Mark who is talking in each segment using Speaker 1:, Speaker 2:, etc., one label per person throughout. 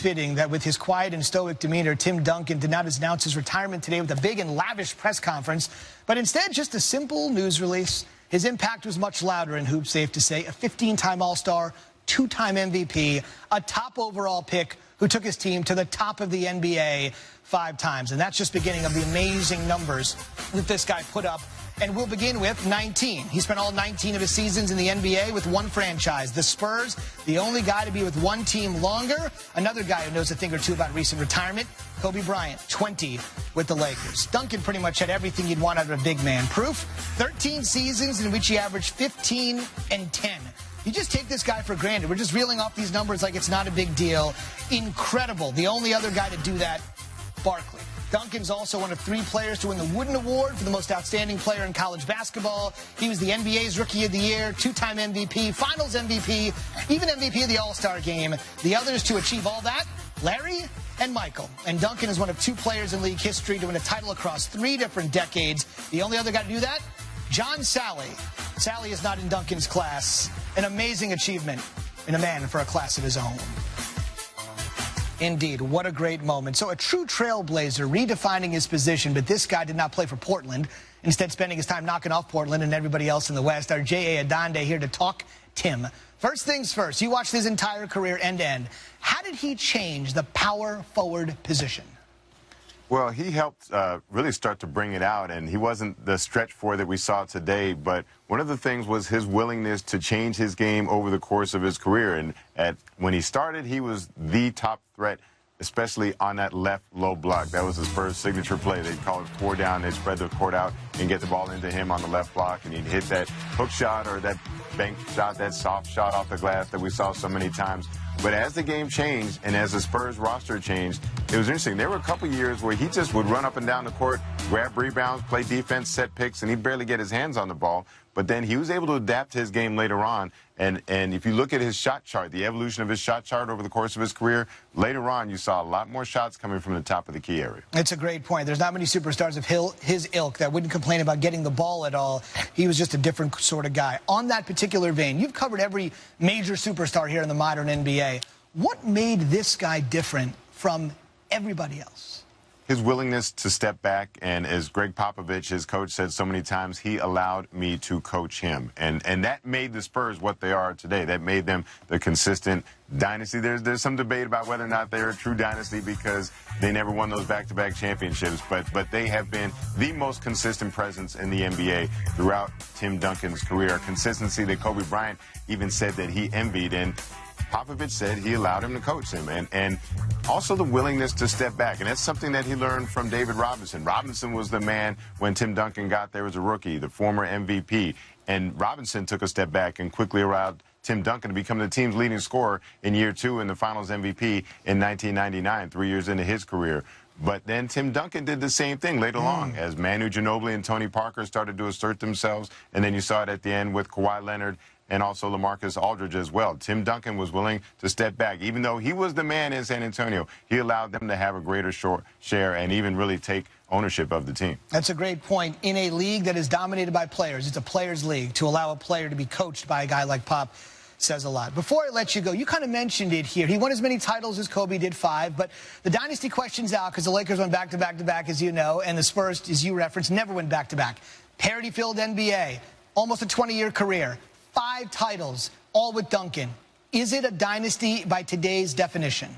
Speaker 1: fitting that with his quiet and stoic demeanor, Tim Duncan did not announce his retirement today with a big and lavish press conference, but instead just a simple news release. His impact was much louder in hoops, safe to say. A 15-time All-Star, 2-time MVP, a top overall pick who took his team to the top of the NBA 5 times. And that's just beginning of the amazing numbers that this guy put up. And we'll begin with 19. He spent all 19 of his seasons in the NBA with one franchise, the Spurs, the only guy to be with one team longer. Another guy who knows a thing or two about recent retirement, Kobe Bryant, 20 with the Lakers. Duncan pretty much had everything you'd want out of a big man. Proof, 13 seasons in which he averaged 15 and 10. You just take this guy for granted. We're just reeling off these numbers like it's not a big deal. Incredible. The only other guy to do that, Barkley. Duncan's also one of 3 players to win the Wooden Award for the most outstanding player in college basketball. He was the NBA's Rookie of the Year, 2-time MVP, Finals MVP, even MVP of the All-Star Game. The others to achieve all that, Larry and Michael. And Duncan is one of 2 players in league history to win a title across 3 different decades. The only other guy to do that, John Sally. Sally is not in Duncan's class. An amazing achievement in a man for a class of his own. Indeed, what a great moment. So a true trailblazer redefining his position, but this guy did not play for Portland, instead spending his time knocking off Portland and everybody else in the West. Our J.A. Adonde here to talk Tim. First things first, you watched his entire career end to end. How did he change the power forward position?
Speaker 2: Well, he helped really start to bring it out, and he wasn't the stretch four that we saw today, but one of the things was his willingness to change his game over the course of his career. And when he started, he was the top threat, especially on that left low block. That was his first signature play. They'd call it pour down. They'd spread the court out and get the ball into him on the left block, and he'd hit that hook shot or that bank shot, that soft shot off the glass that we saw so many times. But as the game changed and as the Spurs roster changed, it was interesting. There were a couple years where he just would run up and down the court, grab rebounds, play defense, set picks, and he'd barely get his hands on the ball. But then he was able to adapt his game later on. And if you look at his shot chart, the evolution of his shot chart over the course of his career, later on you saw a lot more shots coming from the top of the key area.
Speaker 1: It's a great point. There's not many superstars of his ilk that wouldn't complain about getting the ball at all. He was just a different sort of guy. On that particular vein, you've covered every major superstar here in the modern NBA. What made this guy different from everybody else?
Speaker 2: His willingness to step back, and as Greg Popovich, his coach, said so many times, he allowed me to coach him. And that made the Spurs what they are today. That made them the consistent dynasty. There's some debate about whether or not they're a true dynasty because they never won those back-to-back championships, but they have been the most consistent presence in the NBA throughout Tim Duncan's career. A consistency that Kobe Bryant even said that he envied, and Popovich said he allowed him to coach him, and also the willingness to step back. And that's something that he learned from David Robinson. Robinson was the man when Tim Duncan got there as a rookie, the former MVP. And Robinson took a step back and quickly allowed Tim Duncan to become the team's leading scorer in year 2 and the Finals MVP in 1999, 3 years into his career. But then Tim Duncan did the same thing later on as Manu Ginobili and Tony Parker started to assert themselves. And then you saw it at the end with Kawhi Leonard and also LaMarcus Aldridge as well. Tim Duncan was willing to step back. Even though he was the man in San Antonio, he allowed them to have a greater share and even really take ownership of the team.
Speaker 1: That's a great point. In a league that is dominated by players, it's a players' league. To allow a player to be coached by a guy like Pop says a lot. Before I let you go, you kind of mentioned it here. He won as many titles as Kobe did, 5, but the dynasty question's out because the Lakers went back-to-back-to-back, as you know, and the Spurs, as you referenced, never went back-to-back. Parity-filled NBA, almost a 20-year career. 5 titles, all with Duncan. Is it a dynasty by today's definition?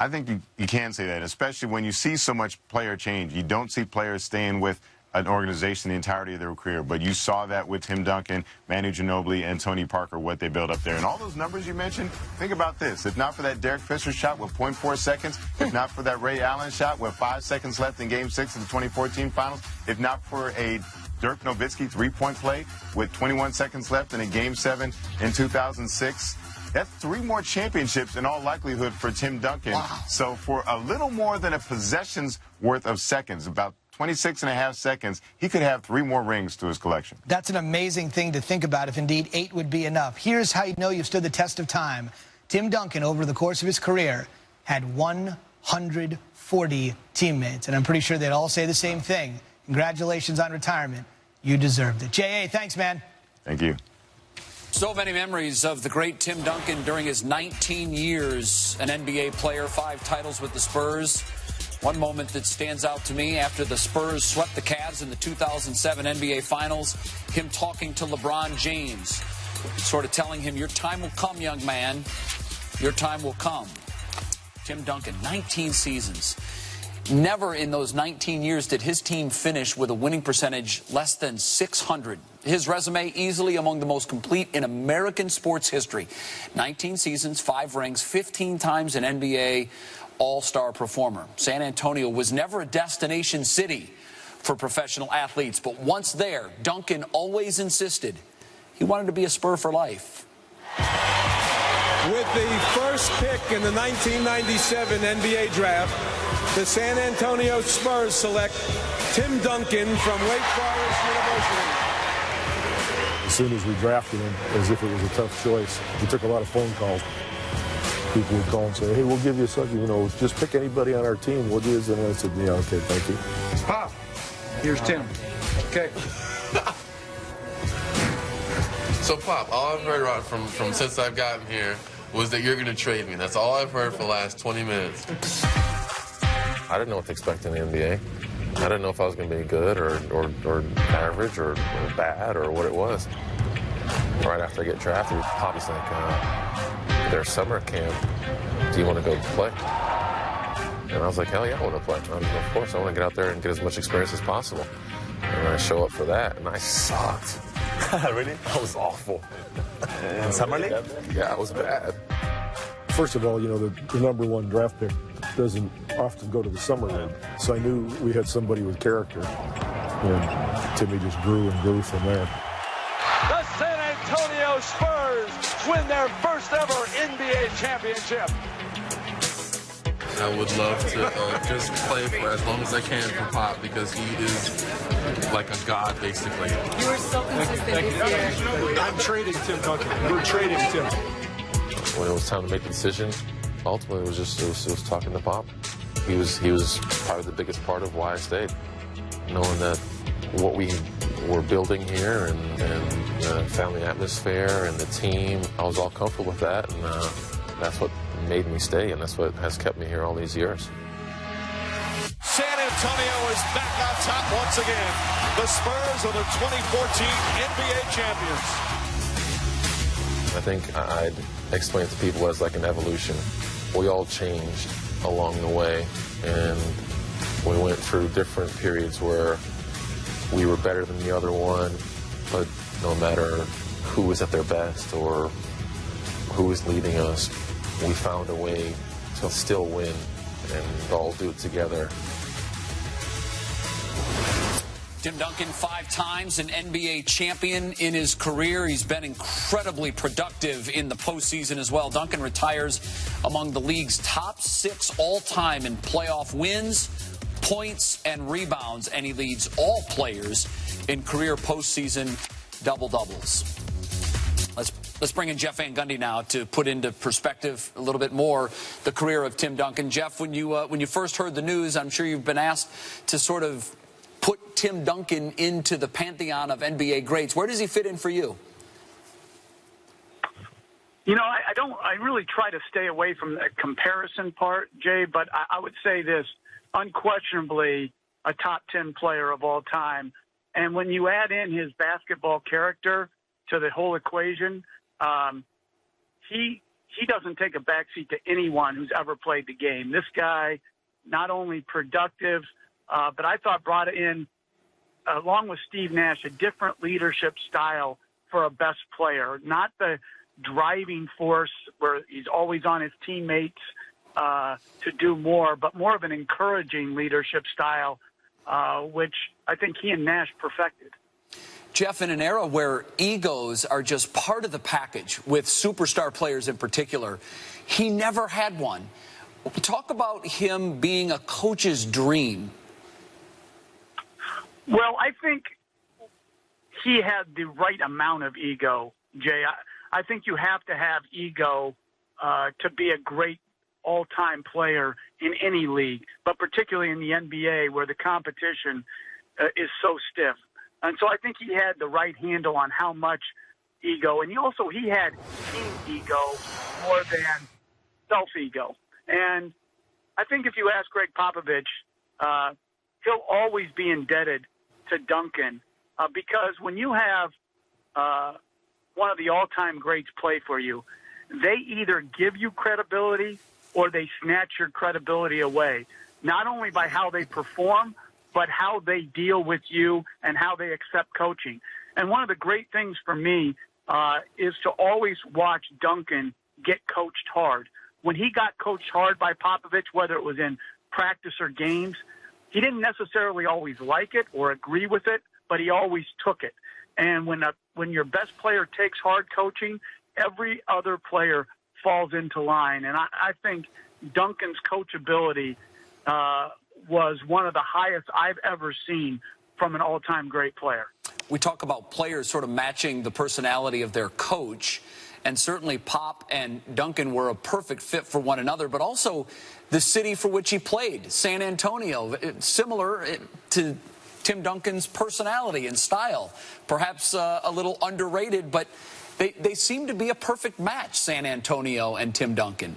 Speaker 2: I think you can say that, especially when you see so much player change. You don't see players staying with an organization the entirety of their career, but you saw that with Tim Duncan, Manu Ginobili, and Tony Parker, what they built up there. And all those numbers you mentioned, think about this. If not for that Derek Fisher shot with 0.4 seconds, if not for that Ray Allen shot with 5 seconds left in Game 6 of the 2014 Finals, if not for a Dirk Nowitzki 3-point play with 21 seconds left in a Game 7 in 2006. That's 3 more championships in all likelihood for Tim Duncan.
Speaker 1: Wow.
Speaker 2: So for a little more than a possession's worth of seconds, about 26.5 seconds, he could have 3 more rings to his collection.
Speaker 1: That's an amazing thing to think about if indeed 8 would be enough. Here's how you know you've stood the test of time. Tim Duncan, over the course of his career, had 140 teammates. And I'm pretty sure they'd all say the same thing. Congratulations on retirement. You deserved it. J.A., thanks, man.
Speaker 2: Thank you.
Speaker 3: So many memories of the great Tim Duncan during his 19 years, an NBA player, 5 titles with the Spurs. One moment that stands out to me after the Spurs swept the Cavs in the 2007 NBA Finals, him talking to LeBron James, sort of telling him, your time will come, young man. Your time will come. Tim Duncan, 19 seasons. Never in those 19 years did his team finish with a winning percentage less than 600. His resume easily among the most complete in American sports history. 19 seasons, 5 rings, 15 times an NBA All-Star performer. San Antonio was never a destination city for professional athletes, but once there, Duncan always insisted he wanted to be a Spur for life.
Speaker 4: With the first pick in the 1997 NBA draft, the San Antonio Spurs select Tim Duncan from Wake Forest University.
Speaker 5: As soon as we drafted him, as if it was a tough choice, we took a lot of phone calls. People would call and say, hey, we'll give you a second, just pick anybody on our team. We'll do this. And I said, yeah, okay, thank you.
Speaker 6: Pop, here's Tim. Okay.
Speaker 7: So, Pop, all I've heard from since I've gotten here was that you're going to trade me. That's all I've heard for the last 20 minutes.
Speaker 8: I didn't know what to expect in the NBA. I didn't know if I was going to be good or average or bad or what it was. Right after I get drafted, Poppy's like, there's summer camp. Do you want to go play? And I was like, hell yeah, I want to play. Of course, I want to get out there and get as much experience as possible. And I show up for that, and I sucked.
Speaker 5: Really?
Speaker 8: I was awful.
Speaker 5: In Summer League?
Speaker 8: Yeah, it was bad.
Speaker 5: First of all, the number 1 draft pick doesn't often go to the Summer League. So I knew we had somebody with character. And Timmy just grew and grew from there.
Speaker 9: The San Antonio Spurs win their first ever NBA championship.
Speaker 7: I would love to just play for as long as I can for Pop because he is like a god, basically.
Speaker 10: You were so consistent this year.
Speaker 4: I'm trading Tim Duncan. We're trading Tim.
Speaker 8: When it was time to make the decision, ultimately it was talking to Pop. He was probably the biggest part of why I stayed. Knowing that what we were building here and the family atmosphere and the team, I was all comfortable with that, and that's what made me stay, and that's what has kept me here all these years.
Speaker 9: San Antonio is back on top once again. The Spurs are the 2014 NBA champions.
Speaker 8: I think I'd explain it to people as like an evolution. We all changed along the way, and we went through different periods where we were better than the other one, but no matter who was at their best or who was leading us, we found a way to still win and all do it together.
Speaker 3: Tim Duncan, 5 times an NBA champion in his career. He's been incredibly productive in the postseason as well. Duncan retires among the league's top 6 all-time in playoff wins, points, and rebounds, and he leads all players in career postseason double-doubles. Let's bring in Jeff Van Gundy now to put into perspective a little bit more the career of Tim Duncan. Jeff, when you first heard the news, I'm sure you've been asked to sort of put Tim Duncan into the pantheon of NBA greats. Where does he fit in for you?
Speaker 11: I really try to stay away from the comparison part, Jay, but I would say this, unquestionably a top 10 player of all time. And when you add in his basketball character to the whole equation, he doesn't take a backseat to anyone who's ever played the game. This guy, not only productive, but I thought brought in, along with Steve Nash, a different leadership style for a best player. Not the driving force where he's always on his teammates to do more, but more of an encouraging leadership style, which I think he and Nash perfected.
Speaker 3: Jeff, in an era where egos are just part of the package, with superstar players in particular, he never had one. Talk about him being a coach's dream.
Speaker 11: Well, I think he had the right amount of ego, Jay. I think you have to have ego to be a great all-time player in any league, but particularly in the NBA where the competition is so stiff. And so I think he had the right handle on how much ego, and he had team ego more than self-ego. And I think if you ask Greg Popovich, he'll always be indebted to Duncan because when you have one of the all-time greats play for you, they either give you credibility or they snatch your credibility away, not only by how they perform, but how they deal with you and how they accept coaching. And one of the great things for me is to always watch Duncan get coached hard. When he got coached hard by Popovich, whether it was in practice or games, he didn't necessarily always like it or agree with it, but he always took it. And when your best player takes hard coaching, every other player falls into line. And I think Duncan's coachability was one of the highest I've ever seen from an all-time great player.
Speaker 3: We talk about players sort of matching the personality of their coach, and certainly Pop and Duncan were a perfect fit for one another, but also the city for which he played, San Antonio, similar to Tim Duncan's personality and style. Perhaps a little underrated, but they seem to be a perfect match, San Antonio and Tim Duncan.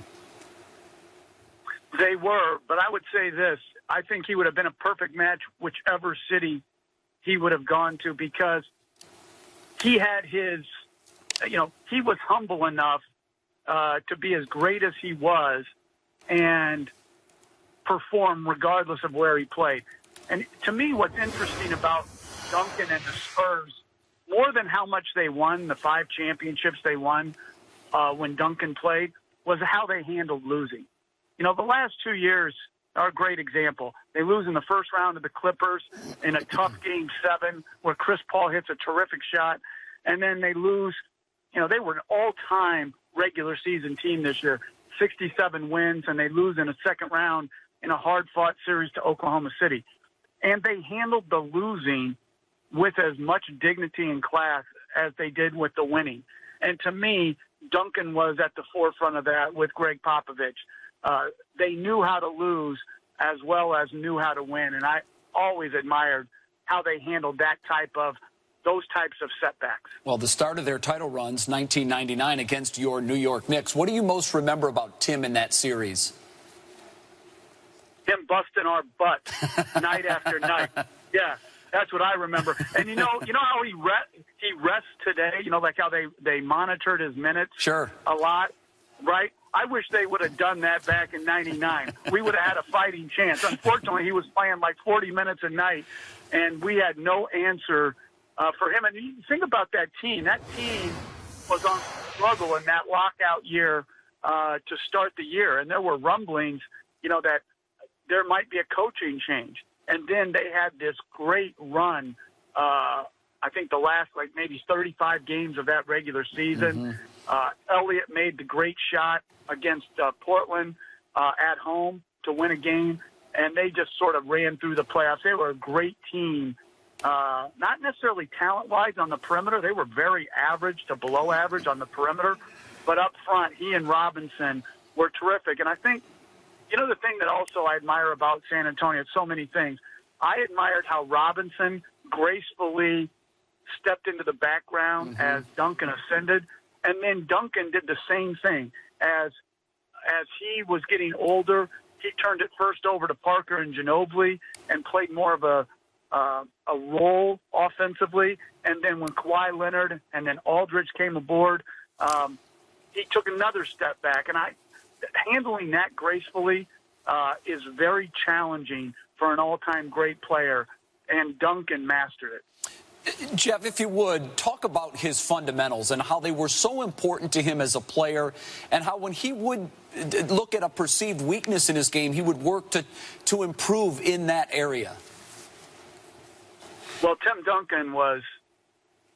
Speaker 11: They were, but I would say this. I think he would have been a perfect match whichever city he would have gone to, because he had his, he was humble enough to be as great as he was and perform regardless of where he played. And to me, what's interesting about Duncan and the Spurs, more than how much they won, the 5 championships they won when Duncan played, was how they handled losing. The last 2 years are a great example. They lose in the first round of the Clippers in a tough Game 7 where Chris Paul hits a terrific shot, and then they lose. They were an all-time regular season team this year, 67 wins, and they lose in a second round in a hard-fought series to Oklahoma City. And they handled the losing with as much dignity and class as they did with the winning. And to me, Duncan was at the forefront of that with Greg Popovich. They knew how to lose as well as knew how to win. And I always admired how they handled those types of setbacks.
Speaker 3: Well, the start of their title runs, 1999 against your New York Knicks. What do you most remember about Tim in that series?
Speaker 11: Him busting our butts night after night. Yeah, that's what I remember. And you know how he rests today? Like how they monitored his minutes a lot, right? I wish they would have done that back in 99. We would have had a fighting chance. Unfortunately, he was playing like 40 minutes a night, and we had no answer for him. And you think about that team. That team was on struggle in that lockout year to start the year, and there were rumblings, that there might be a coaching change. And then they had this great run, I think the last maybe 35 games of that regular season. Elliott made the great shot against Portland at home to win a game, and they just sort of ran through the playoffs. They were a great team, not necessarily talent-wise on the perimeter. They were very average to below average on the perimeter, but up front, he and Robinson were terrific. And I think, the thing that also I admire about San Antonio, so many things. I admired how Robinson gracefully stepped into the background as Duncan ascended, and then Duncan did the same thing. As he was getting older, he turned it first over to Parker and Ginobili and played more of a role offensively. And then when Kawhi Leonard and then Aldridge came aboard, he took another step back. And handling that gracefully is very challenging for an all-time great player, and Duncan mastered it.
Speaker 3: Jeff, if you would, talk about his fundamentals and how they were so important to him as a player, and how when he would look at a perceived weakness in his game, he would work to improve in that area.
Speaker 11: Well, Tim Duncan was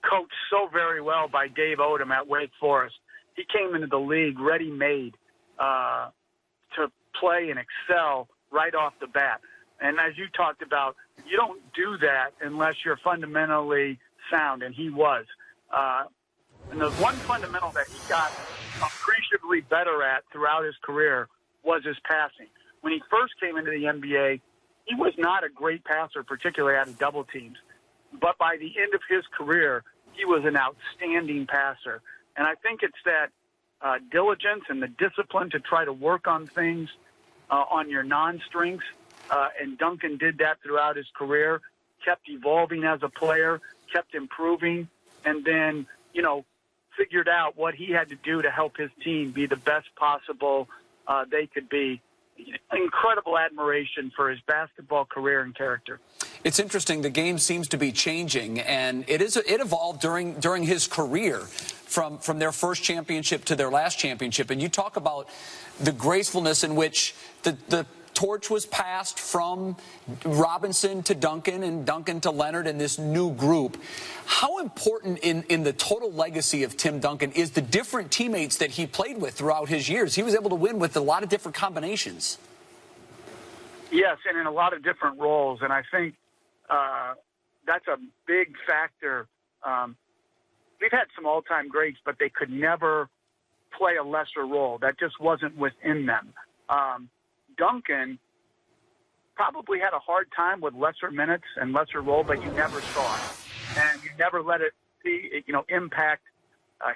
Speaker 11: coached so very well by Dave Odom at Wake Forest. He came into the league ready-made to play and excel right off the bat. And as you talked about, you don't do that unless you're fundamentally sound, and he was. And the one fundamental that he got appreciably better at throughout his career was his passing. When he first came into the NBA, he was not a great passer, particularly out of double teams. But by the end of his career, he was an outstanding passer. And I think it's that diligence and the discipline to try to work on things on your non-strengths. And Duncan did that throughout his career, kept evolving as a player, kept improving, and then, figured out what he had to do to help his team be the best possible they could be. Incredible admiration for his basketball career and character.
Speaker 3: It's interesting. The game seems to be changing, and it evolved during his career from their first championship to their last championship. And you talk about the gracefulness in which the torch was passed from Robinson to Duncan and Duncan to Leonard and this new group. How important in the total legacy of Tim Duncan is the different teammates that he played with throughout his years? He was able to win with a lot of different combinations.
Speaker 11: Yes, and in a lot of different roles. And I think that's a big factor. We've had some all-time greats, but they could never play a lesser role. That just wasn't within them. Duncan probably had a hard time with lesser minutes and lesser role, but you never saw it. And you never let it impact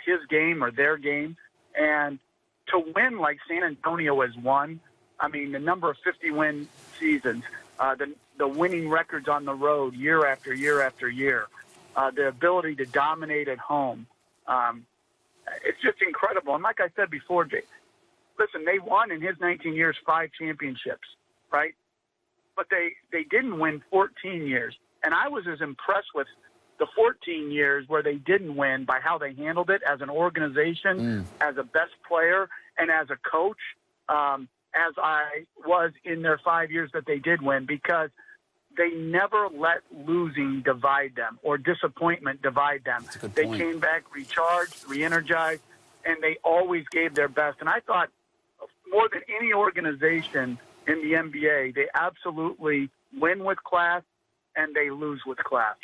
Speaker 11: his game or their game. And to win like San Antonio has won, I mean, the number of 50-win seasons, the winning records on the road year after year after year, the ability to dominate at home, it's just incredible. And like I said before, Jay, listen, they won in his 19 years 5 championships, right? But they didn't win 14 years. And I was as impressed with the 14 years where they didn't win by how they handled it as an organization, as a best player, and as a coach, as I was in their 5 years that they did win, because they never let losing divide them or disappointment divide them. They came back recharged, re-energized, and they always gave their best. And I thought, more than any organization in the NBA, they absolutely win with class and they lose with class.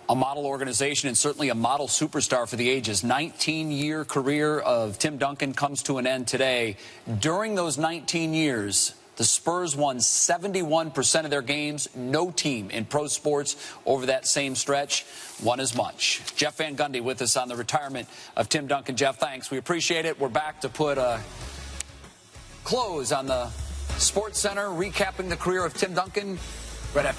Speaker 3: A model organization and certainly a model superstar for the ages. 19-year career of Tim Duncan comes to an end today. During those 19 years, the Spurs won 71% of their games. No team in pro sports over that same stretch won as much. Jeff Van Gundy with us on the retirement of Tim Duncan. Jeff, thanks. We appreciate it. We're back to put a close on the Sports Center, recapping the career of Tim Duncan right after.